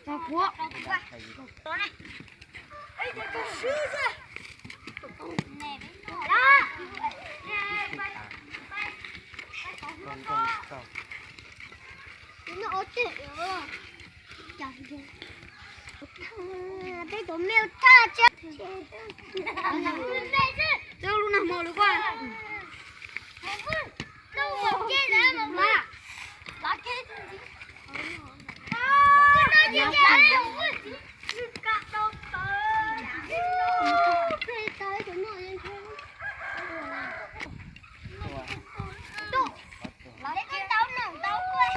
Cho cuốc. Đó này. Ê, con sư ra. Đó. Con. Nó 어때? 야, 이거. đây có mèo tha chứ. Đâu lúc nào mò được qua. Đâu mò kia ra mà mà. Lá kia gì? Nó gì vậy? Cắt đâu tới. Tới chúng nó lên thôi. Đâu? Lấy cái táo nặng táo quay.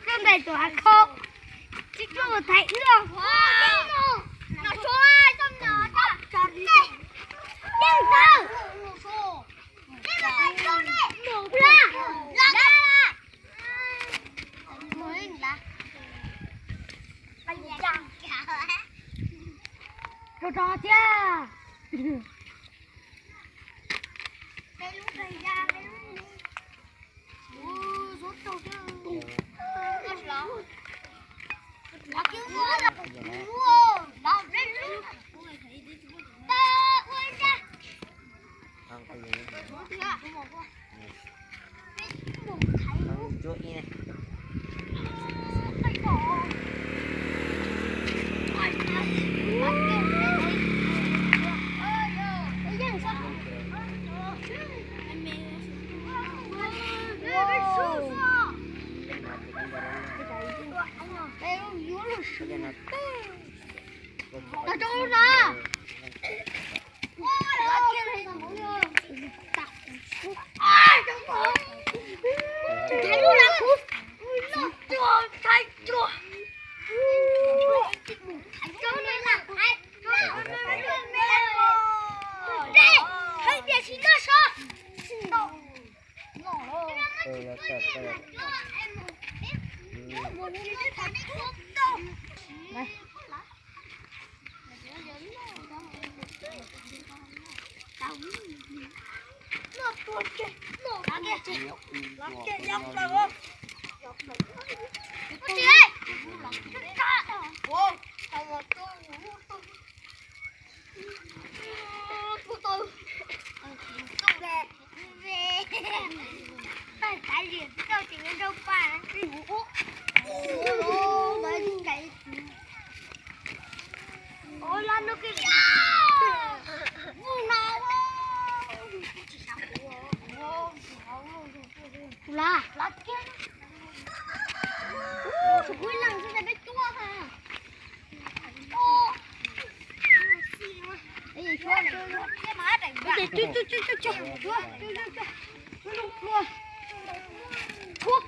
Cái này tôi ăn không. Chứ chưa thấy được. Nó số ai xong nó chặt đây. Nhưng sao? Cái này số này. Là. Mới là. Bây giờ cho chưa? Cái lúc này ra cái lúc. Rốt đâu chứ. Nó cứu nữa rồi. Đó lên luôn. Ta ơi ra. Chút nha. Nó trốn ra. Thấy luôn là cút. Nó thấy chưa? Chỗ này là ai? Đây, thấy địa chỉ nó sao? Cái gì đâu chỉ có đâu phải ôi lan nó kìa lá kia cuối lần sẽ biết chua hả đây là chua này cái má này chua thuốc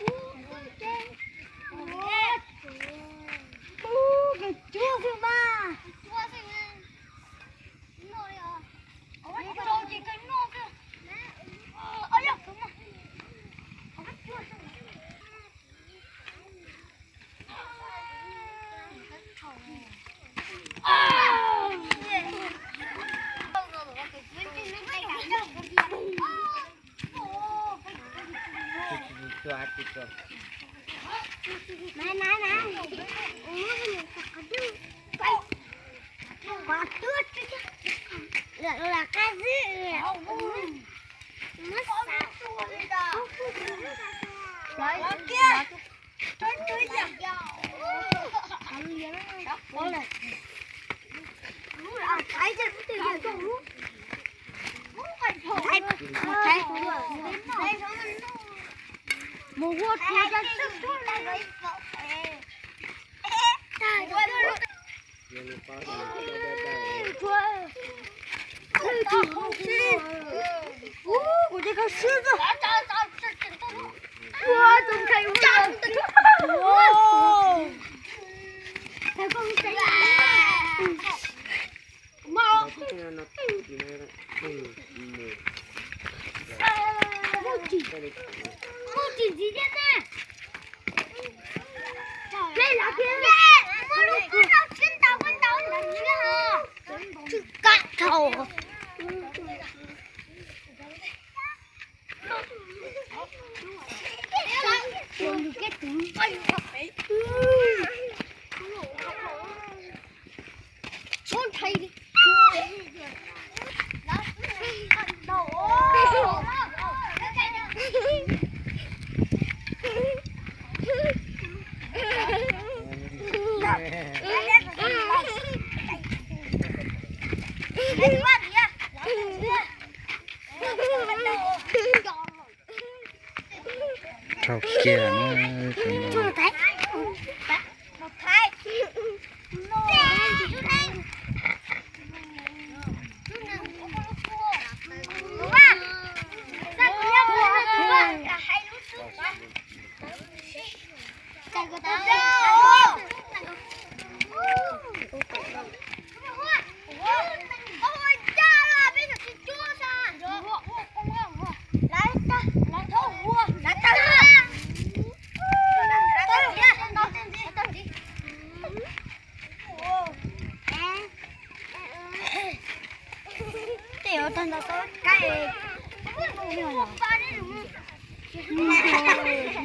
cái chua gì ba chua gì nồi à ôi trâu chỉ cái nồi kia ôi ya đúng rồi Này. Quả tước là cái gì? Mất sạch. Đấy kia. Tôi giật. Bố này. Cái gì cũng tự nhiên trong lúc. Một hột thì ra sức thuốc này. Của cái con sư rồi. Wow, trông thấy không? Wow. Thấy con thấy. Mau. Một chỉ gì thế này? Đây là kia. Con tàu làm gì hả? đầu. Cái túi. Con thầy đi. Chọc kia nó Một thái. Một thái.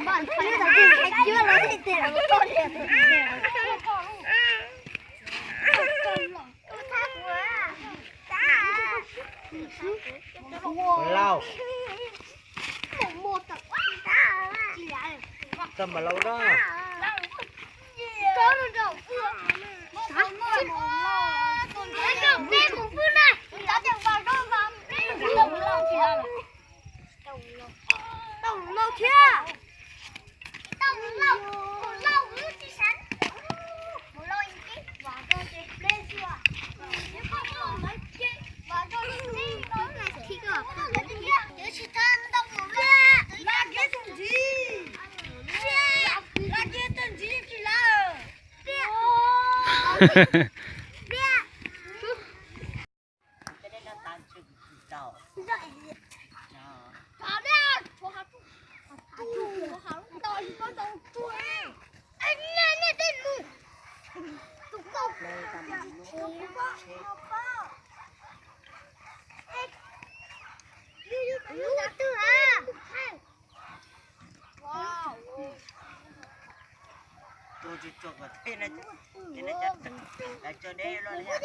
Bạn thấy là cái chưa lấy thì tiền là con tiền. Lâu Một tập tâm mà lâu đó có được đâu. Cái cổng đen của Phương này. Đã chẳng vào đâu vào. Đồng lâu chưa? Đồng lâu chưa? Đồng lâu. Lâu ư chi sẵn. Một lâu in kích. Và tôi sẽ lên chưa? Nếu không có mấy chi. Và tôi sẽ đi. Đó là khi cơ. Nếu chỉ thân đồng lâu ra. Là cái thùng gì? Là cái thùng gì thì là. cái đấy nó tan chừng đầu Anh lên lên tên mù. Tụi con. tôi chỉ cho cái thế này chắc là cho đây luôn nha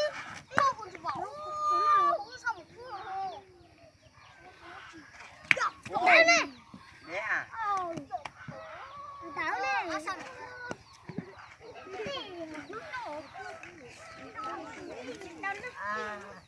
đấy à à